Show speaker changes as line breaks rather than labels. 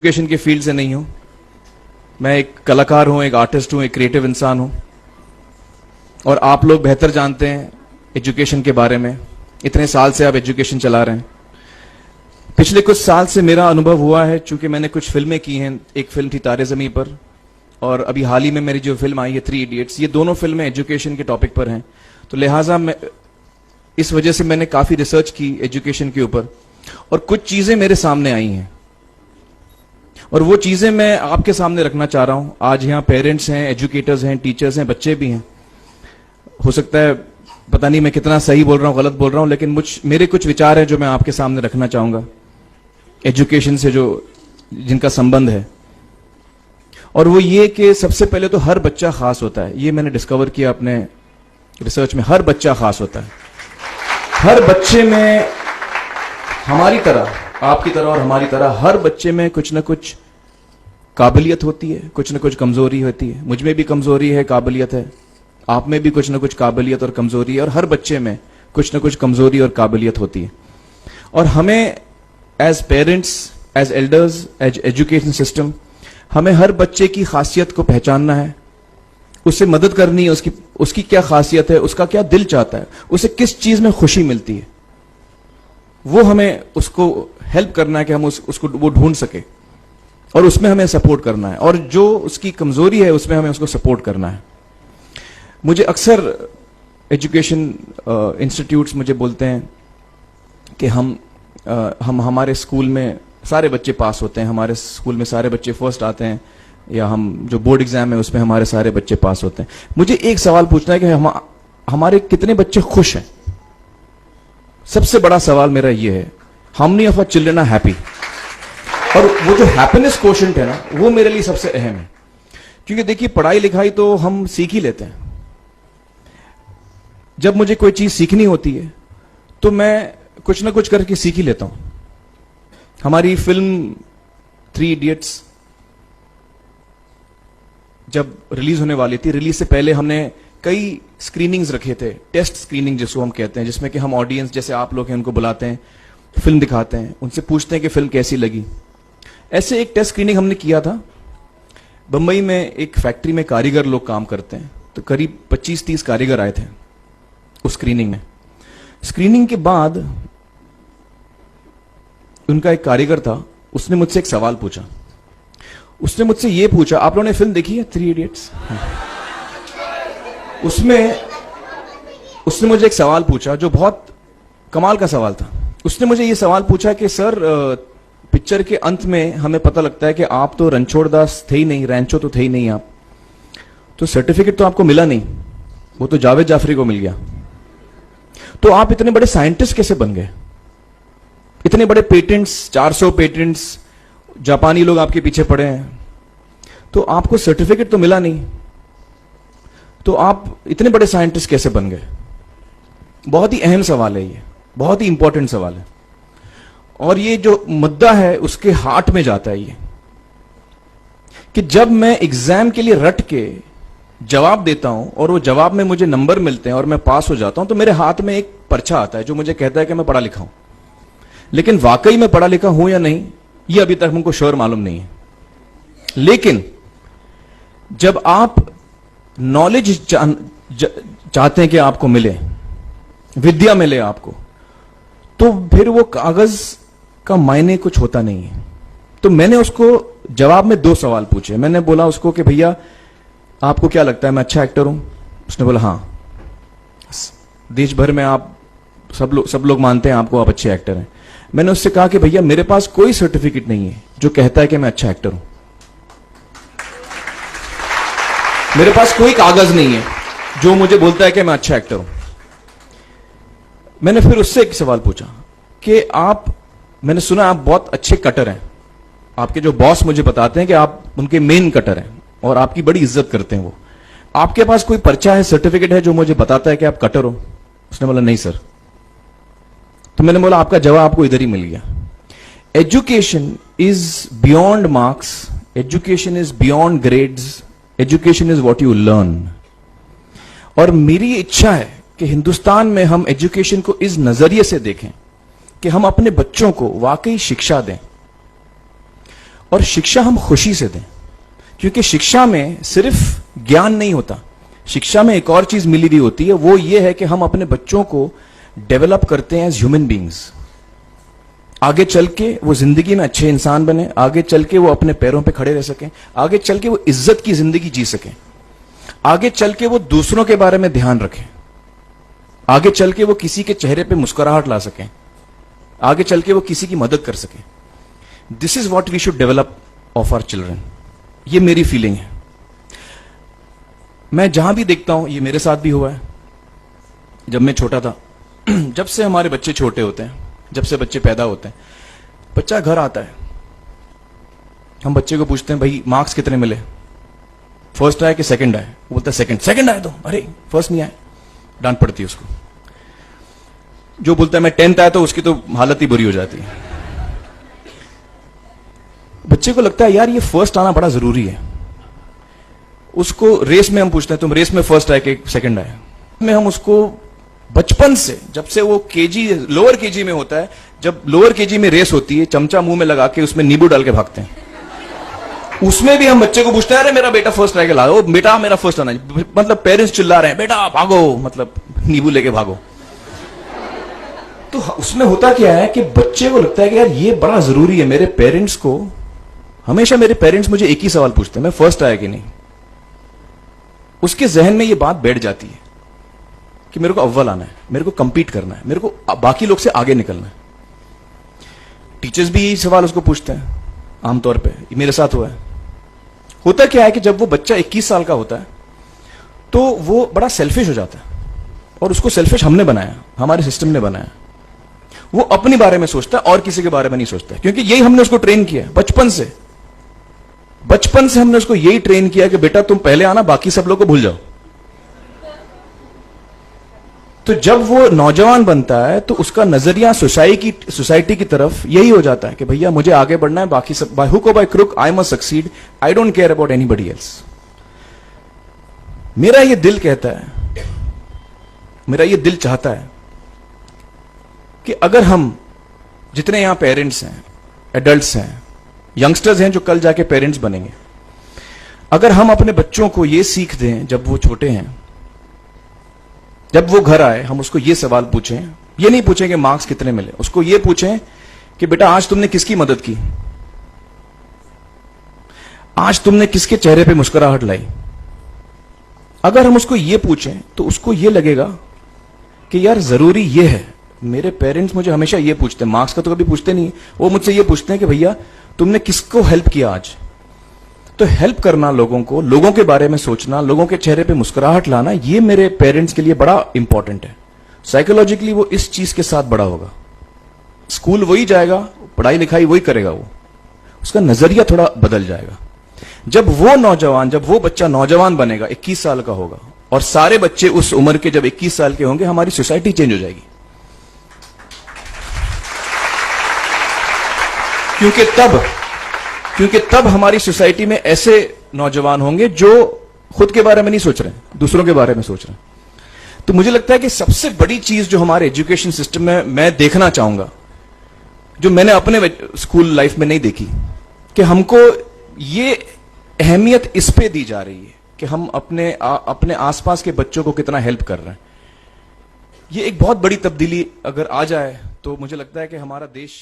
Education के field से नहीं हूं। मैं एक कलाकार हूं, एक आर्टिस्ट हूं, एक क्रिएटिव इंसान हूं। और आप लोग बेहतर जानते हैं एजुकेशन के बारे में। इतने साल से आप एजुकेशन चला रहे हैं। पिछले कुछ साल से मेरा अनुभव हुआ है, चूंकि मैंने कुछ फिल्में की हैं। एक फिल्म थी तारे ज़मीं पर, और अभी हाल ही में मेरी जो फिल्म आई है 3 इडियट्स, ये दोनों फिल्में एजुकेशन के टॉपिक पर हैं। तो लिहाजा मैं इस वजह से मैंने काफी रिसर्च की एजुकेशन के ऊपर, और कुछ चीजें मेरे सामने आई हैं और वो चीजें मैं आपके सामने रखना चाह रहा हूं। आज यहाँ पेरेंट्स हैं, एजुकेटर्स हैं, टीचर्स हैं, बच्चे भी हैं। हो सकता है पता नहीं मैं कितना सही बोल रहा हूं, गलत बोल रहा हूं, लेकिन मेरे कुछ विचार हैं जो मैं आपके सामने रखना चाहूंगा एजुकेशन से जो जिनका संबंध है। और वो ये कि सबसे पहले तो हर बच्चा खास होता है। ये मैंने डिस्कवर किया अपने रिसर्च में। हर बच्चा खास होता है। हर बच्चे में, हमारी तरह, आपकी तरह और हमारी तरह, हर बच्चे में कुछ ना कुछ काबिलियत होती है, कुछ ना कुछ कमजोरी होती है। मुझ में भी कमजोरी है, काबिलियत है। आप में भी कुछ ना कुछ काबिलियत और कमजोरी है, और हर बच्चे में कुछ ना कुछ कमजोरी और काबिलियत होती है। और हमें as parents, as elders, as education system, हमें हर बच्चे की खासियत को पहचानना है, उससे मदद करनी है। उसकी क्या खासियत है, उसका क्या दिल चाहता है, उसे किस चीज में खुशी मिलती है, वो हमें उसको हेल्प करना है कि हम उसको वो ढूंढ सके, और उसमें हमें सपोर्ट करना है। और जो उसकी कमजोरी है उसमें हमें उसको सपोर्ट करना है। मुझे अक्सर एजुकेशन इंस्टीट्यूट्स मुझे बोलते हैं कि हम हमारे स्कूल में सारे बच्चे पास होते हैं, हमारे स्कूल में सारे बच्चे फर्स्ट आते हैं, या हम जो बोर्ड एग्जाम है उसमें हमारे सारे बच्चे पास होते हैं। मुझे एक सवाल पूछना है कि हमारे कितने बच्चे खुश हैं? सबसे बड़ा सवाल मेरा ये है, how many of our children are happy? और वो जो हैप्पीनेस क्वोशेंट है ना, वो मेरे लिए सबसे अहम है। क्योंकि देखिए, पढ़ाई लिखाई तो हम सीख ही लेते हैं। जब मुझे कोई चीज सीखनी होती है तो मैं कुछ ना कुछ करके सीख ही लेता हूं। हमारी फिल्म 3 इडियट्स जब रिलीज होने वाली थी, रिलीज से पहले हमने कई स्क्रीनिंग्स रखे थे, टेस्ट स्क्रीनिंग जिसको हम कहते हैं, जिसमें कि हम ऑडियंस, जैसे आप लोग हैं, उनको बुलाते हैं, फिल्म दिखाते हैं, उनसे पूछते हैं कि फिल्म कैसी लगी। ऐसे एक टेस्ट स्क्रीनिंग हमने किया था। बंबई में एक फैक्ट्री में कारीगर लोग काम करते हैं, तो करीब 25-30 कारीगर आए थे उस स्क्रीनिंग में। स्क्रीनिंग के बाद उनका एक कारीगर था, उसने मुझसे एक सवाल पूछा। उसने मुझसे ये पूछा, आप लोगों ने फिल्म देखी है 3 इडियट्स? उसने मुझे एक सवाल पूछा जो बहुत कमाल का सवाल था। उसने मुझे ये सवाल पूछा कि सर, पिक्चर के अंत में हमें पता लगता है कि आप तो रणछोड़ दास थे ही नहीं, रैंचो तो थे ही नहीं आप, तो सर्टिफिकेट तो आपको मिला नहीं, वो तो जावेद जाफरी को मिल गया। तो आप इतने बड़े साइंटिस्ट कैसे बन गए? इतने बड़े पेटेंट्स, 400 पेटेंट्स, जापानी लोग आपके पीछे पड़े हैं, तो आपको सर्टिफिकेट तो मिला नहीं, तो आप इतने बड़े साइंटिस्ट कैसे बन गए? बहुत ही अहम सवाल है ये, बहुत ही इंपॉर्टेंट सवाल है। और ये जो मुद्दा है उसके हार्ट में जाता है ये, कि जब मैं एग्जाम के लिए रट के जवाब देता हूं और वो जवाब में मुझे नंबर मिलते हैं और मैं पास हो जाता हूं, तो मेरे हाथ में एक पर्चा आता है जो मुझे कहता है कि मैं पढ़ा लिखा हूं। लेकिन वाकई में पढ़ा लिखा हूं या नहीं, ये अभी तक हमको श्योर मालूम नहीं है। लेकिन जब आप नॉलेज चाहते हैं कि आपको मिले, विद्या मिले आपको, तो फिर वो कागज का मायने कुछ होता नहीं है। तो मैंने उसको जवाब में 2 सवाल पूछे। मैंने बोला उसको कि भैया, आपको क्या लगता है मैं अच्छा एक्टर हूं? उसने बोला हाँ, देश भर में आप सब लोग मानते हैं आपको, आप अच्छे एक्टर हैं। मैंने उससे कहा कि भैया, मेरे पास कोई सर्टिफिकेट नहीं है जो कहता है कि मैं अच्छा एक्टर हूं। मेरे पास कोई कागज नहीं है जो मुझे बोलता है कि मैं अच्छा एक्टर हूं। मैंने फिर उससे एक सवाल पूछा कि मैंने सुना आप बहुत अच्छे कटर हैं, आपके जो बॉस मुझे बताते हैं कि आप उनके मेन कटर हैं और आपकी बड़ी इज्जत करते हैं वो। आपके पास कोई पर्चा है, सर्टिफिकेट है जो मुझे बताता है कि आप कटर हो? उसने बोला नहीं सर। तो मैंने बोला आपका जवाब आपको इधर ही मिल गया। Education is beyond marks, education is beyond grades, education is what you learn. और मेरी इच्छा है कि हिंदुस्तान में हम एजुकेशन को इस नजरिए से देखें कि हम अपने बच्चों को वाकई शिक्षा दें, और शिक्षा हम खुशी से दें, क्योंकि शिक्षा में सिर्फ ज्ञान नहीं होता, शिक्षा में एक और चीज मिली हुई होती है, वो ये है कि हम अपने बच्चों को डेवलप करते हैं एज ह्यूमन बींग्स। आगे चल के वो जिंदगी में अच्छे इंसान बने, आगे चल के वो अपने पैरों पे खड़े रह सकें, आगे चल के वो इज्जत की जिंदगी जी सकें, आगे चल के वो दूसरों के बारे में ध्यान रखें, आगे चल के वो किसी के चेहरे पे मुस्कुराहट ला सकें, आगे चल के वो किसी की मदद कर सकें। This is what we should develop of our children. ये मेरी फीलिंग है। मैं जहां भी देखता हूं, ये मेरे साथ भी हुआ है जब मैं छोटा था। जब से हमारे बच्चे छोटे होते हैं, जब से बच्चे पैदा होते हैं, बच्चा घर आता है, हम बच्चे को पूछते हैं भाई मार्क्स कितने मिले, फर्स्ट आया कि सेकंड आया? वो बोलता है सेकंड। सेकंड आया तो अरे फर्स्ट नहीं आया, डांट पड़ती है उसको। जो बोलता है मैं 10th आया तो उसकी तो हालत ही बुरी हो जाती है। बच्चे को लगता है यार ये फर्स्ट आना बड़ा जरूरी है। उसको रेस में हम पूछते हैं तुम रेस में फर्स्ट आए कि सेकंड आए? में हम उसको बचपन से, जब से वो केजी लोअर केजी में होता है, जब लोअर केजी में रेस होती है, चमचा मुंह में लगा के उसमें नींबू डाल के भागते हैं। उसमें भी हम बच्चे को पूछते हैं अरे मेरा बेटा फर्स्ट आएगा, लाओ बेटा मेरा फर्स्ट आना। मतलब पेरेंट्स चिल्ला रहे हैं बेटा भागो, मतलब नींबू लेके भागो। तो उसमें होता क्या है कि बच्चे को लगता है कि यार ये बड़ा जरूरी है। मेरे पेरेंट्स को हमेशा, मेरे पेरेंट्स मुझे एक ही सवाल पूछते हैं, मैं फर्स्ट आया कि नहीं। उसके जहन में ये बात बैठ जाती है कि मेरे को अव्वल आना है, मेरे को कंपीट करना है, मेरे को बाकी लोग से आगे निकलना है। टीचर्स भी यही सवाल उसको पूछते हैं आमतौर पे, मेरे साथ हुआ है। होता क्या है कि जब वो बच्चा 21 साल का होता है तो वो बड़ा सेल्फिश हो जाता है, और उसको सेल्फिश हमने बनाया, हमारे सिस्टम ने बनाया। वो अपने बारे में सोचता है और किसी के बारे में नहीं सोचता, क्योंकि यही हमने उसको ट्रेन किया है बचपन से। बचपन से हमने उसको यही ट्रेन किया कि बेटा तुम पहले आना, बाकी सब लोग को भूल जाओ। तो जब वो नौजवान बनता है तो उसका नजरिया सोसाइटी की तरफ यही हो जाता है कि भैया मुझे आगे बढ़ना है, बाकी सब बाय हुक और by crook I must succeed, I don't care about anybody else. मेरा ये दिल कहता है, मेरा ये दिल चाहता है कि अगर हम जितने यहां पेरेंट्स हैं, एडल्ट्स हैं, यंगस्टर्स हैं जो कल जाके पेरेंट्स बनेंगे, अगर हम अपने बच्चों को ये सीख दें जब वो छोटे हैं, जब वो घर आए हम उसको ये सवाल पूछें, ये नहीं पूछें कि मार्क्स कितने मिले, उसको ये पूछें कि बेटा आज तुमने किसकी मदद की, आज तुमने किसके चेहरे पे मुस्कुराहट लाई। अगर हम उसको ये पूछें तो उसको ये लगेगा कि यार जरूरी ये है। मेरे पेरेंट्स मुझे हमेशा ये पूछते हैं, मार्क्स का तो कभी पूछते नहीं, वो मुझसे ये पूछते हैं कि भैया तुमने किसको हेल्प किया आज। तो हेल्प करना लोगों को, लोगों के बारे में सोचना, लोगों के चेहरे पे मुस्कुराहट लाना, ये मेरे पेरेंट्स के लिए बड़ा इंपॉर्टेंट है। साइकोलॉजिकली वो इस चीज के साथ बड़ा होगा। स्कूल वही जाएगा, पढ़ाई लिखाई वही करेगा, वो उसका नजरिया थोड़ा बदल जाएगा। जब वो बच्चा नौजवान बनेगा, 21 साल का होगा, और सारे बच्चे उस उम्र के जब 21 साल के होंगे, हमारी सोसाइटी चेंज हो जाएगी। क्योंकि तब हमारी सोसाइटी में ऐसे नौजवान होंगे जो खुद के बारे में नहीं सोच रहे, दूसरों के बारे में सोच रहे हैं। तो मुझे लगता है कि सबसे बड़ी चीज जो हमारे एजुकेशन सिस्टम में मैं देखना चाहूंगा, जो मैंने अपने स्कूल लाइफ में नहीं देखी, कि हमको ये अहमियत इस पे दी जा रही है कि हम अपने आसपास के बच्चों को कितना हेल्प कर रहे हैं। ये एक बहुत बड़ी तब्दीली अगर आ जाए तो मुझे लगता है कि हमारा देश